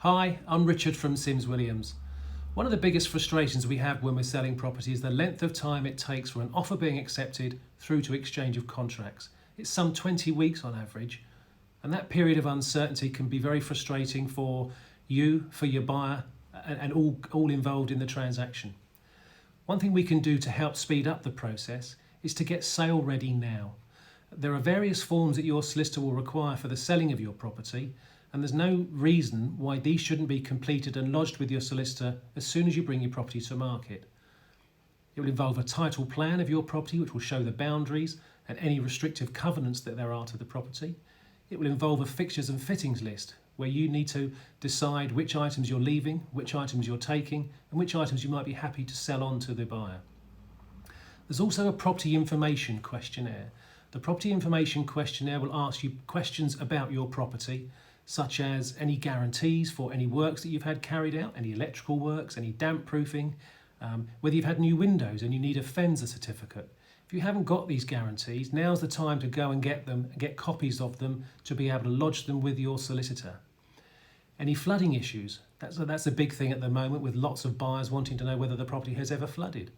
Hi, I'm Richard from Sims Williams. One of the biggest frustrations we have when we're selling property is the length of time it takes from an offer being accepted through to exchange of contracts. It's some 20 weeks on average, and that period of uncertainty can be very frustrating for you, for your buyer, and all involved in the transaction. One thing we can do to help speed up the process is to get sale ready now. There are various forms that your solicitor will require for the selling of your property, and there's no reason why these shouldn't be completed and lodged with your solicitor as soon as you bring your property to market. It will involve a title plan of your property which will show the boundaries and any restrictive covenants that there are to the property. It will involve a fixtures and fittings list where you need to decide which items you're leaving, which items you're taking, and which items you might be happy to sell on to the buyer. There's also a property information questionnaire. The property information questionnaire will ask you questions about your property, such as any guarantees for any works that you've had carried out, any electrical works, any damp proofing, whether you've had new windows and you need a Fencer certificate. If you haven't got these guarantees, now's the time to go and get them, get copies of them to be able to lodge them with your solicitor. Any flooding issues, that's a big thing at the moment with lots of buyers wanting to know whether the property has ever flooded.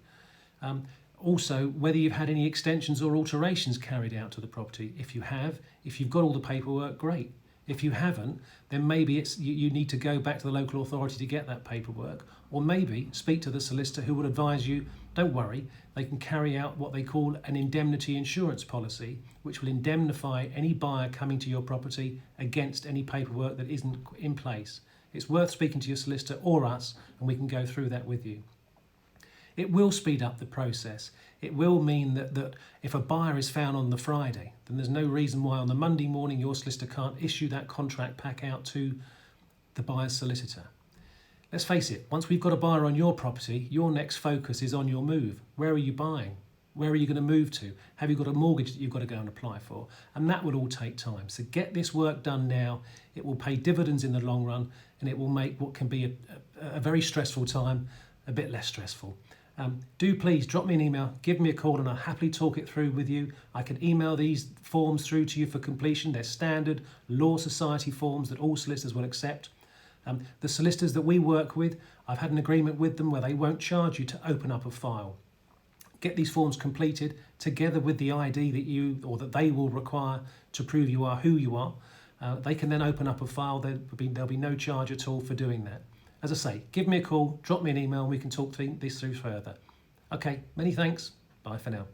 Also, whether you've had any extensions or alterations carried out to the property. If you have, if you've got all the paperwork, great. If you haven't, then maybe you need to go back to the local authority to get that paperwork, or maybe speak to the solicitor who will advise you, don't worry, they can carry out what they call an indemnity insurance policy, which will indemnify any buyer coming to your property against any paperwork that isn't in place. It's worth speaking to your solicitor or us, and we can go through that with you. It will speed up the process. It will mean that if a buyer is found on the Friday, then there's no reason why on the Monday morning your solicitor can't issue that contract pack out to the buyer's solicitor. Let's face it, once we've got a buyer on your property, your next focus is on your move. Where are you buying? Where are you going to move to? Have you got a mortgage that you've got to go and apply for? And that will all take time. So get this work done now. It will pay dividends in the long run, and it will make what can be a very stressful time a bit less stressful. Do please drop me an email, give me a call, and I'll happily talk it through with you. I can email these forms through to you for completion. They're standard Law Society forms that all solicitors will accept. The solicitors that we work with, I've had an agreement with them where they won't charge you to open up a file. Get these forms completed together with the ID that they will require to prove you are who you are. They can then open up a file. There'll be no charge at all for doing that. As I say, give me a call, drop me an email, and we can talk this through further. Okay, many thanks. Bye for now.